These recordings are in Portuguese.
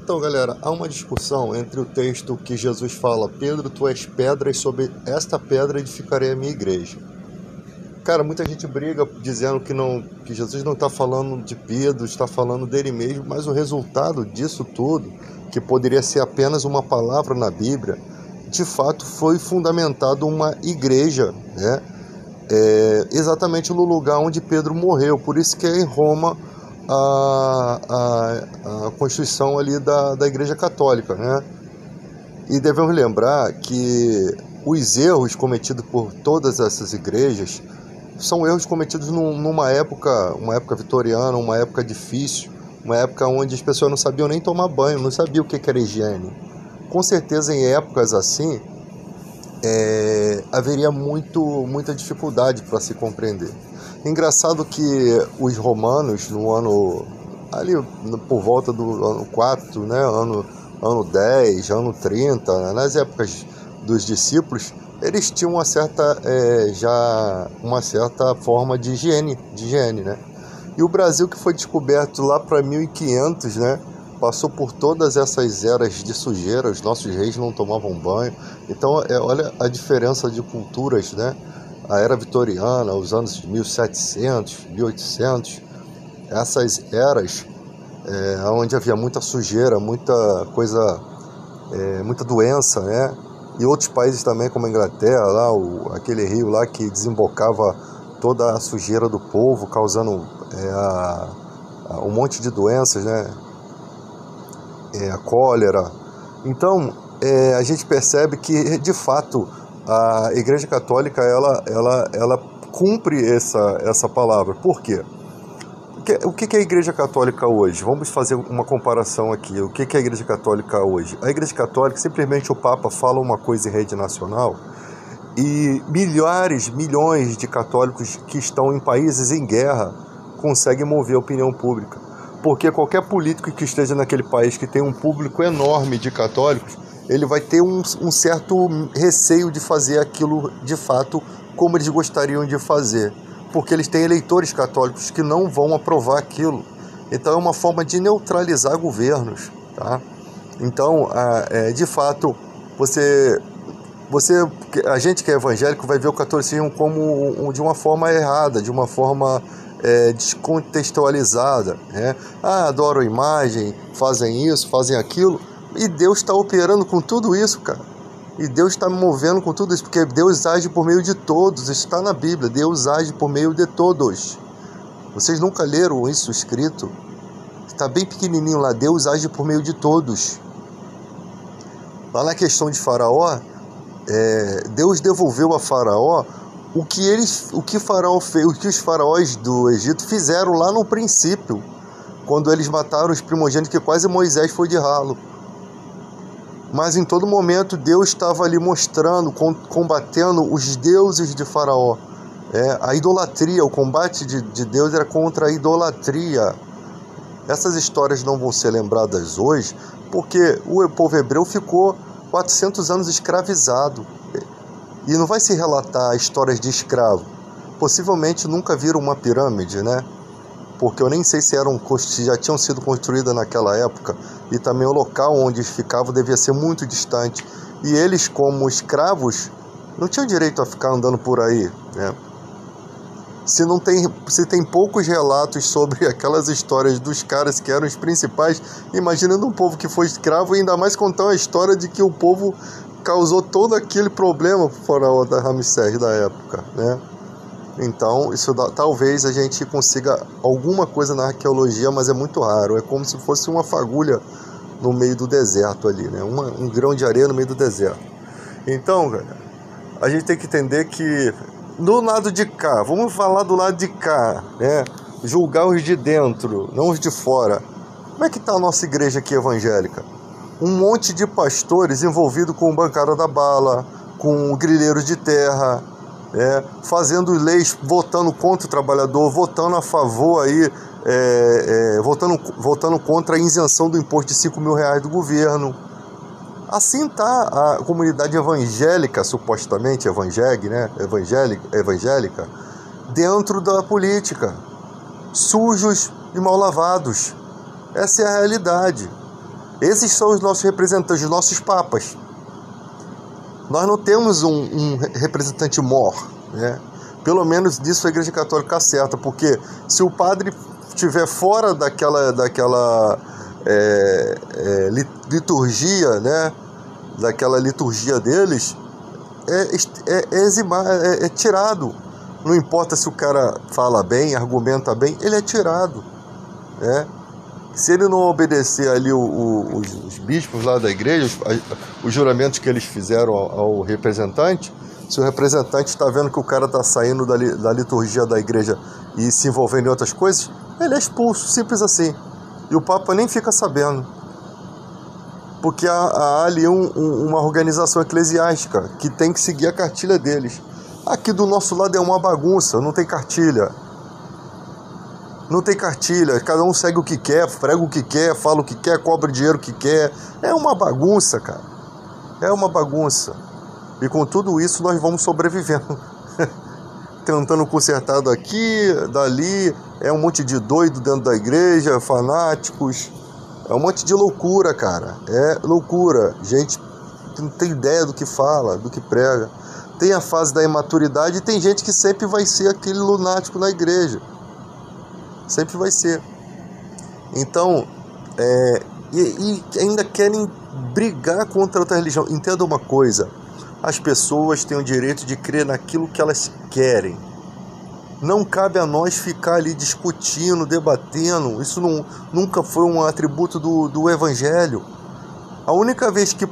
Então, galera, há uma discussão entre o texto que Jesus fala: Pedro, tu és pedra, e sobre esta pedra edificarei a minha igreja. Cara, muita gente briga dizendo que Jesus não está falando de Pedro, está falando dele mesmo, mas o resultado disso tudo, que poderia ser apenas uma palavra na Bíblia, de fato foi fundamentado uma igreja, né? Exatamente no lugar onde Pedro morreu. Por isso que é em Roma a constituição ali da Igreja Católica, né? E devemos lembrar que os erros cometidos por todas essas igrejas são erros cometidos uma época vitoriana, uma época difícil, uma época onde as pessoas não sabiam nem tomar banho, não sabiam o que era higiene. Com certeza, em épocas assim, haveria muita dificuldade para se compreender. Engraçado que os romanos, no ano ali por volta do ano 4, né, ano 10, ano 30, né, nas épocas dos discípulos, eles tinham uma certa forma de higiene, né? E o Brasil, que foi descoberto lá para 1500, né, passou por todas essas eras de sujeira. Os nossos reis não tomavam banho. Então, olha a diferença de culturas, né? A era vitoriana, os anos 1700, 1800, essas eras onde havia muita sujeira, muita coisa, muita doença, né? E outros países também, como a Inglaterra, lá, aquele rio lá que desembocava toda a sujeira do povo, causando um monte de doenças, né? A cólera. Então, a gente percebe que, de fato, a Igreja Católica ela cumpre essa palavra. Por quê? O que é a Igreja Católica hoje? Vamos fazer uma comparação aqui. O que é a Igreja Católica hoje? A Igreja Católica, simplesmente o Papa fala uma coisa em rede nacional e milhões de católicos que estão em países em guerra conseguem mover a opinião pública. Porque qualquer político que esteja naquele país que tem um público enorme de católicos, ele vai ter um certo receio de fazer aquilo de fato como eles gostariam de fazer. Porque eles têm eleitores católicos que não vão aprovar aquilo. Então é uma forma de neutralizar governos, tá? Então, de fato, a gente que é evangélico vai ver o catolicismo como de uma forma errada, de uma forma descontextualizada, né? Adoram imagem, fazem isso, fazem aquilo, e Deus está operando com tudo isso, cara. E Deus está movendo com tudo isso, porque Deus age por meio de todos. Está na Bíblia, Deus age por meio de todos. Vocês nunca leram isso escrito? Está bem pequenininho lá, Deus age por meio de todos. Lá na questão de Faraó, Deus devolveu a Faraó o que Faraó fez, o que os faraós do Egito fizeram lá no princípio, quando eles mataram os primogênitos, que quase Moisés foi de ralo. Mas em todo momento Deus estava ali mostrando, combatendo os deuses de Faraó. A idolatria, o combate de Deus era contra a idolatria. Essas histórias não vão ser lembradas hoje, porque o povo hebreu ficou 400 anos escravizado. E não vai se relatar histórias de escravo. Possivelmente nunca viram uma pirâmide, né? Porque eu nem sei se já tinham sido construídas naquela época, e também o local onde ficavam devia ser muito distante. E eles, como escravos, não tinham direito a ficar andando por aí, né? Se tem poucos relatos sobre aquelas histórias dos caras que eram os principais, imaginando um povo que foi escravo, e ainda mais contar a história de que o povo causou todo aquele problema para o faraó da Ramsés da época, né? Então, talvez a gente consiga alguma coisa na arqueologia, mas é muito raro. É como se fosse uma fagulha no meio do deserto ali, né? Um grão de areia no meio do deserto. Então, cara, a gente tem que entender que do lado de cá, vamos falar do lado de cá, né? Julgar os de dentro, não os de fora. Como é que está a nossa igreja aqui evangélica? Um monte de pastores envolvidos com bancada da bala, com grileiros de terra, fazendo leis, votando contra o trabalhador, votando a favor aí, votando contra a isenção do imposto de R$5.000 do governo. Assim está a comunidade evangélica, supostamente evangélica, né? evangélica, dentro da política, sujos e mal lavados. Essa é a realidade. Esses são os nossos representantes, os nossos papas. Nós não temos um representante mor, né? Pelo menos disso a Igreja Católica acerta, porque se o padre estiver fora daquela liturgia, né? Daquela liturgia deles, é tirado. Não importa se o cara fala bem, argumenta bem, ele é tirado, né? Se ele não obedecer ali os bispos lá da igreja, os juramentos que eles fizeram ao representante, se o representante está vendo que o cara está saindo da liturgia da igreja e se envolvendo em outras coisas, ele é expulso, simples assim. E o Papa nem fica sabendo. Porque há ali uma organização eclesiástica que tem que seguir a cartilha deles. Aqui do nosso lado é uma bagunça, não tem cartilha. Não tem cartilha, cada um segue o que quer, prega o que quer, fala o que quer, cobra o dinheiro que quer. É uma bagunça, cara. É uma bagunça. E com tudo isso nós vamos sobrevivendo. Tentando consertar daqui, dali. É um monte de doido dentro da igreja, fanáticos. É um monte de loucura, cara. É loucura. Gente que não tem ideia do que fala, do que prega. Tem a fase da imaturidade e tem gente que sempre vai ser aquele lunático na igreja. Sempre vai ser. Então, e ainda querem brigar contra outra religião. Entenda uma coisa: as pessoas têm o direito de crer naquilo que elas querem. Não cabe a nós ficar ali discutindo, debatendo. Isso nunca foi um atributo do Evangelho. A única vez que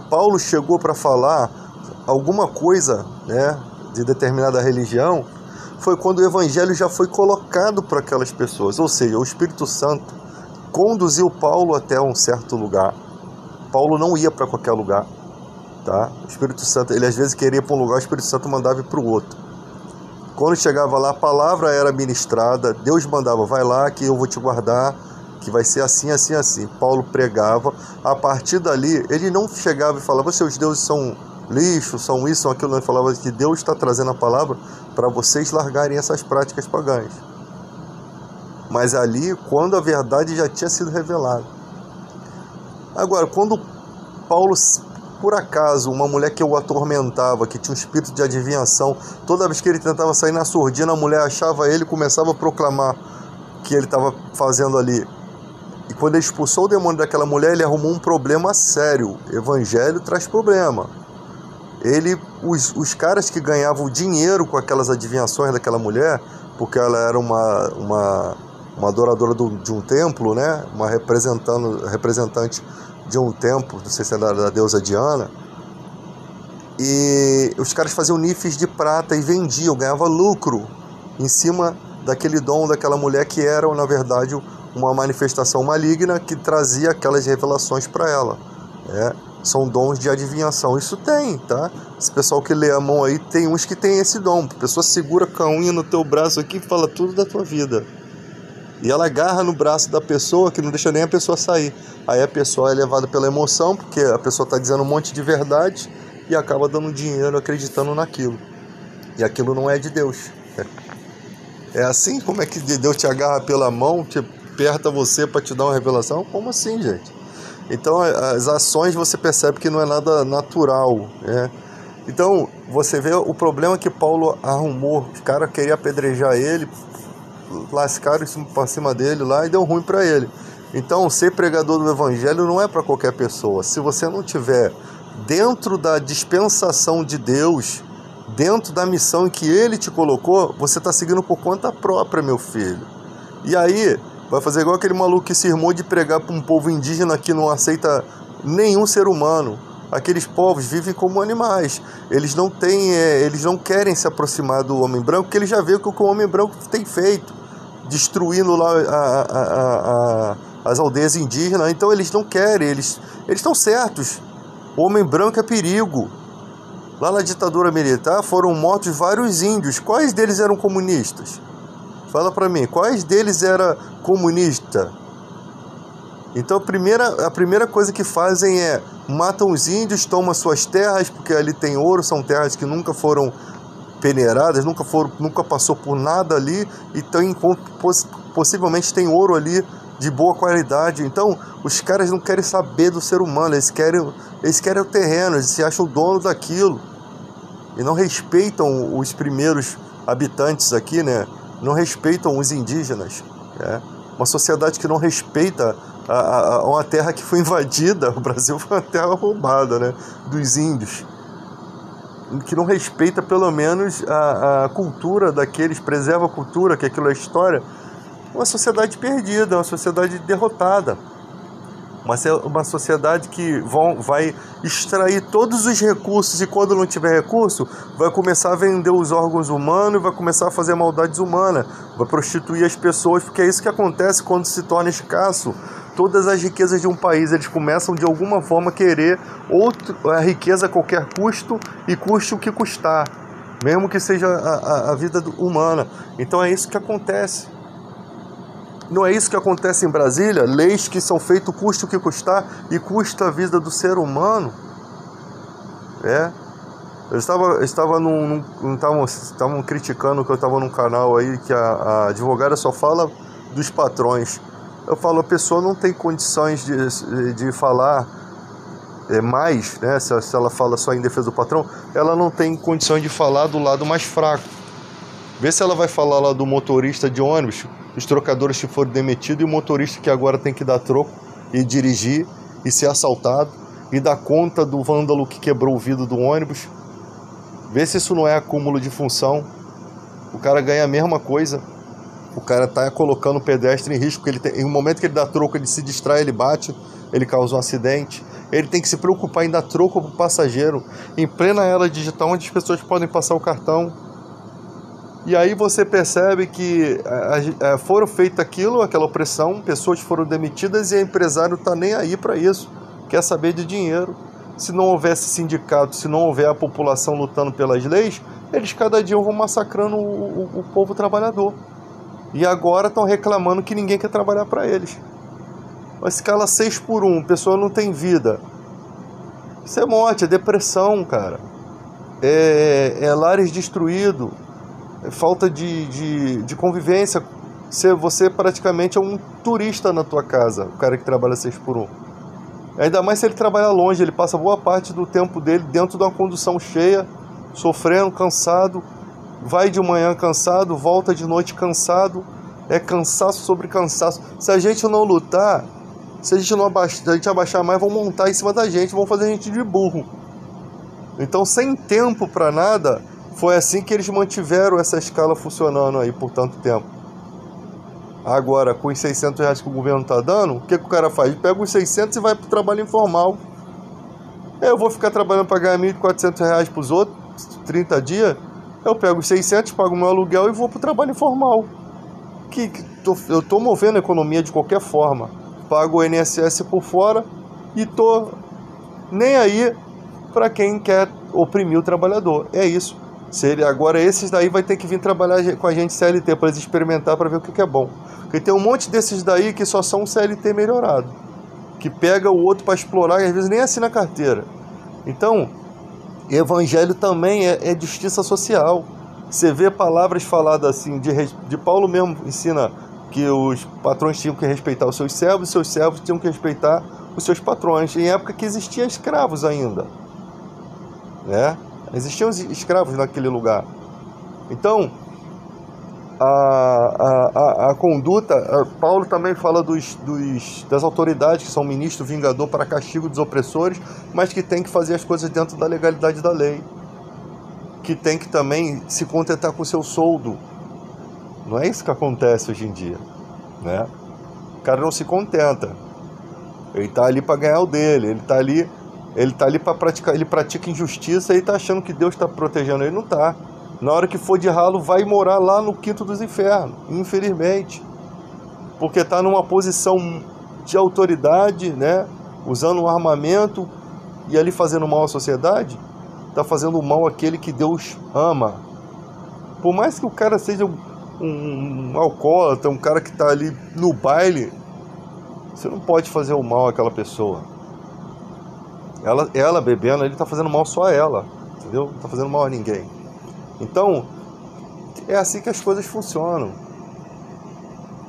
Paulo chegou para falar alguma coisa, né, de determinada religião, foi quando o Evangelho já foi colocado para aquelas pessoas. Ou seja, o Espírito Santo conduziu Paulo até um certo lugar. Paulo não ia para qualquer lugar, tá? O Espírito Santo, ele às vezes queria ir para um lugar, o Espírito Santo mandava ir para o outro. Quando chegava lá, a palavra era ministrada, Deus mandava: vai lá que eu vou te guardar, que vai ser assim, assim, assim. Paulo pregava. A partir dali, ele não chegava e falava: seus deuses são lixo, são isso, são aquilo. Ele falava que Deus está trazendo a palavra para vocês largarem essas práticas pagãs. Mas ali, quando a verdade já tinha sido revelada. Agora, quando Paulo, por acaso, uma mulher que o atormentava, que tinha um espírito de adivinhação, toda vez que ele tentava sair na surdina, a mulher achava ele e começava a proclamar que ele estava fazendo ali. E quando ele expulsou o demônio daquela mulher, ele arrumou um problema sério. Evangelho traz problema. Os caras que ganhavam dinheiro com aquelas adivinhações daquela mulher, porque ela era uma adoradora de um templo, né? Uma representante de um templo, não sei se era da deusa Diana, e os caras faziam nifes de prata e vendiam, ganhavam lucro em cima daquele dom daquela mulher, que era, na verdade, uma manifestação maligna que trazia aquelas revelações para ela, né? São dons de adivinhação. Isso tem, tá? Esse pessoal que lê a mão aí, tem uns que tem esse dom. A pessoa segura com a unha no teu braço aqui e fala tudo da tua vida. E ela agarra no braço da pessoa, que não deixa nem a pessoa sair. Aí a pessoa é levada pela emoção, porque a pessoa está dizendo um monte de verdade e acaba dando dinheiro acreditando naquilo. E aquilo não é de Deus. É assim? Como é que Deus te agarra pela mão, te aperta você para te dar uma revelação? Como assim, gente? Então as ações você percebe que não é nada natural, né? Então você vê o problema que Paulo arrumou. Os caras queriam apedrejar ele, lascaram para cima dele lá e deu ruim para ele. Então ser pregador do Evangelho não é para qualquer pessoa. Se você não tiver dentro da dispensação de Deus, dentro da missão em que Ele te colocou, você está seguindo por conta própria, meu filho. E aí vai fazer igual aquele maluco que se irmou de pregar para um povo indígena que não aceita nenhum ser humano. Aqueles povos vivem como animais. Eles não querem se aproximar do homem branco, porque eles já veem o que o homem branco tem feito, destruindo lá as aldeias indígenas. Então eles não querem, eles estão certos. O homem branco é perigo. Lá na ditadura militar foram mortos vários índios. Quais deles eram comunistas? Fala para mim, quais deles era comunista? Então a primeira coisa que fazem é matam os índios, tomam suas terras, porque ali tem ouro, são terras que nunca foram peneiradas, nunca passou por nada ali, e possivelmente tem ouro ali de boa qualidade. Então, os caras não querem saber do ser humano, eles querem o terreno, eles se acham dono daquilo. E não respeitam os primeiros habitantes aqui, né? Não respeitam os indígenas. Né? Uma sociedade que não respeita uma terra que foi invadida. O Brasil foi uma terra roubada, né? Dos índios. Que não respeita pelo menos a cultura daqueles, preserva a cultura, que aquilo é história. Uma sociedade perdida, uma sociedade derrotada. Uma sociedade que vai extrair todos os recursos e quando não tiver recurso, vai começar a vender os órgãos humanos, vai começar a fazer maldades humanas, vai prostituir as pessoas, porque é isso que acontece quando se torna escasso. Todas as riquezas de um país, eles começam de alguma forma a querer a riqueza a qualquer custo e custe o que custar, mesmo que seja a vida humana. Então é isso que acontece. Não é isso que acontece em Brasília? Leis que são feitas custe o que custar e custa a vida do ser humano. Estavam criticando que eu estava num canal aí que a advogada só fala dos patrões. Eu falo, a pessoa não tem condições de falar mais, né? Se ela fala só em defesa do patrão, ela não tem condições de falar do lado mais fraco. Vê se ela vai falar lá do motorista de ônibus, os trocadores que foram demitidos e o motorista que agora tem que dar troco e dirigir e ser assaltado e dar conta do vândalo que quebrou o vidro do ônibus. Vê se isso não é acúmulo de função. O cara ganha a mesma coisa. O cara tá colocando o pedestre em risco, porque em um momento que ele dá troco, ele se distrai, ele bate, ele causa um acidente. Ele tem que se preocupar em dar troco para o passageiro, em plena era digital, onde as pessoas podem passar o cartão. E aí você percebe que foram feito aquela opressão, pessoas foram demitidas e o empresário está nem aí para isso, quer saber de dinheiro. Se não houvesse sindicato, se não houver a população lutando pelas leis, eles cada dia vão massacrando o povo trabalhador. E agora estão reclamando que ninguém quer trabalhar para eles. Uma escala 6x1, a pessoa não tem vida. Isso é morte, é depressão, cara. É lares destruídos. Falta de convivência. Você praticamente é um turista na tua casa, o cara que trabalha 6x1. Ainda mais se ele trabalha longe, ele passa boa parte do tempo dele dentro de uma condução cheia, sofrendo, cansado, vai de manhã cansado, volta de noite cansado, é cansaço sobre cansaço. Se a gente não lutar, se a gente abaixar mais, vão montar em cima da gente, vão fazer a gente de burro. Então, sem tempo para nada, foi assim que eles mantiveram essa escala funcionando aí por tanto tempo. Agora, com os R$600 que o governo está dando, o que o cara faz? Ele pega os 600 e vai para o trabalho informal. Eu vou ficar trabalhando para ganhar R$1.400 para os outros, 30 dias. Eu pego os 600, pago o meu aluguel e vou para o trabalho informal. Eu estou movendo a economia de qualquer forma. Pago o INSS por fora e estou nem aí para quem quer oprimir o trabalhador. É isso. Agora esses daí vai ter que vir trabalhar com a gente CLT para eles experimentar para ver o que é bom. Porque tem um monte desses daí que só são um CLT melhorado, que pega o outro para explorar e às vezes nem assina carteira. Então, evangelho também é justiça social. Você vê palavras faladas assim, de Paulo mesmo ensina que os patrões tinham que respeitar os seus servos tinham que respeitar os seus patrões, em época que existiam escravos ainda, né? Existiam escravos naquele lugar. Então, a conduta, Paulo também fala das autoridades que são ministro vingador para castigo dos opressores, mas que tem que fazer as coisas dentro da legalidade da lei, que tem que também se contentar com o seu soldo. Não é isso que acontece hoje em dia, né? O cara não se contenta, ele está ali para ganhar o dele, ele está ali para praticar, ele pratica injustiça e está achando que Deus está protegendo ele. Não está. Na hora que for de ralo, vai morar lá no quinto dos infernos, infelizmente, porque está numa posição de autoridade, né? Usando um armamento e ali fazendo mal à sociedade, está fazendo mal àquele que Deus ama. Por mais que o cara seja um alcoólatra, um cara que está ali no baile, você não pode fazer o mal àquela pessoa. Ela bebendo, ele está fazendo mal só a ela, entendeu? Não está fazendo mal a ninguém. Então, é assim que as coisas funcionam.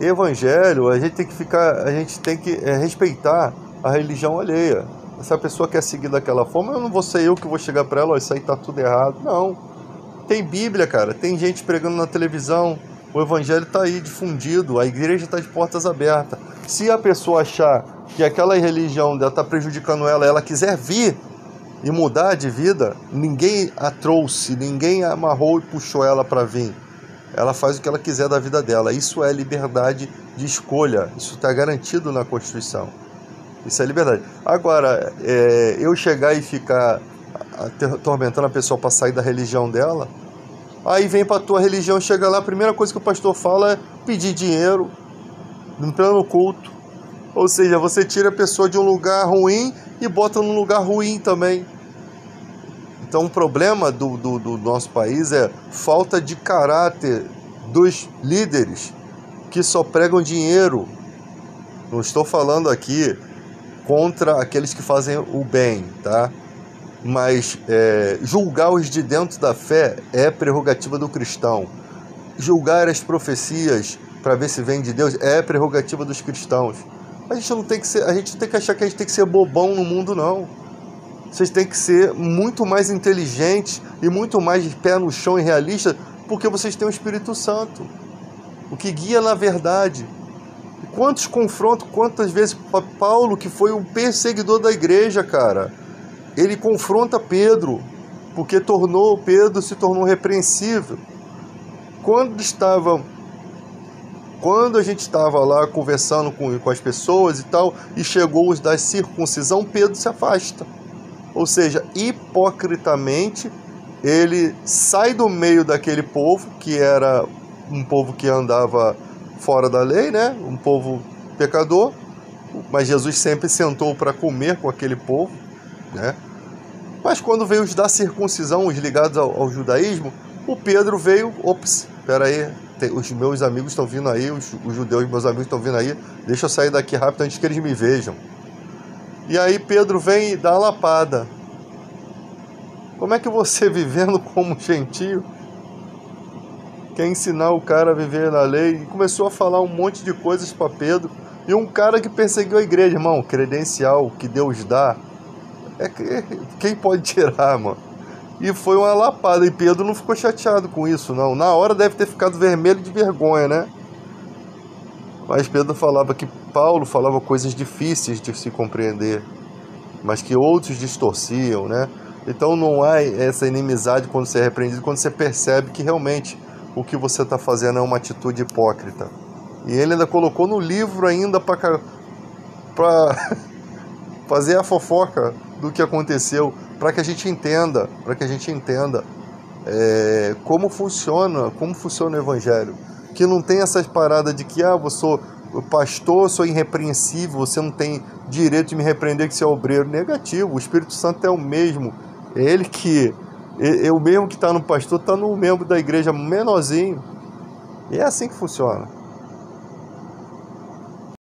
Evangelho, a gente tem que respeitar a religião alheia. Se a pessoa quer seguir daquela forma, eu não vou ser eu que vou chegar para ela, ó, isso aí tá tudo errado. Não. Tem Bíblia, cara, tem gente pregando na televisão, o evangelho tá aí difundido, a igreja está de portas abertas. Se a pessoa achar que aquela religião dela tá prejudicando ela, ela quiser vir e mudar de vida, ninguém a trouxe, ninguém a amarrou e puxou ela para vir. Ela faz o que ela quiser da vida dela. Isso é liberdade de escolha. Isso está garantido na Constituição. Isso é liberdade. Agora, eu chegar e ficar atormentando a pessoa para sair da religião dela, aí vem para a tua religião, chega lá, a primeira coisa que o pastor fala é pedir dinheiro no plano culto. Ou seja, você tira a pessoa de um lugar ruim e bota num lugar ruim também. Então o problema do nosso país é falta de caráter dos líderes que só pregam dinheiro. Não estou falando aqui contra aqueles que fazem o bem, tá? Mas julgar os de dentro da fé é prerrogativa do cristão. Julgar as profecias para ver se vem de Deus é prerrogativa dos cristãos. A gente não tem que achar que a gente tem que ser bobão no mundo, não. Vocês têm que ser muito mais inteligentes e muito mais de pé no chão e realista, porque vocês têm o Espírito Santo, o que guia na verdade. Quantos confrontos, quantas vezes Paulo, que foi um perseguidor da igreja, cara, ele confronta Pedro, porque Pedro se tornou repreensível. Quando a gente estava lá conversando com as pessoas e tal, e chegou os da circuncisão, Pedro se afasta. Ou seja, hipocritamente, ele sai do meio daquele povo, que era um povo que andava fora da lei, né? Um povo pecador, mas Jesus sempre sentou para comer com aquele povo, né? Mas quando veio os da circuncisão, os ligados ao judaísmo, o Pedro veio, espera aí, os meus amigos estão vindo aí, os judeus, meus amigos estão vindo aí, deixa eu sair daqui rápido antes que eles me vejam. E aí Pedro vem e dá a lapada. Como é que você, vivendo como gentio, quer ensinar o cara a viver na lei? E começou a falar um monte de coisas para Pedro. E um cara que perseguiu a igreja, irmão, credencial que Deus dá, quem pode tirar, mano? E foi uma lapada, e Pedro não ficou chateado com isso, não. Na hora deve ter ficado vermelho de vergonha, né? Mas Pedro falava que Paulo falava coisas difíceis de se compreender, mas que outros distorciam, né? Então não há essa inimizade quando você é repreendido, quando você percebe que realmente o que você está fazendo é uma atitude hipócrita. E ele ainda colocou no livro ainda para fazer a fofoca do que aconteceu, para que a gente entenda, como funciona o evangelho, que não tem essas paradas de que eu sou pastor, sou irrepreensível, você não tem direito de me repreender que você é obreiro. Negativo, o Espírito Santo é o mesmo, o mesmo que está no pastor, está no membro da igreja menorzinho, e é assim que funciona.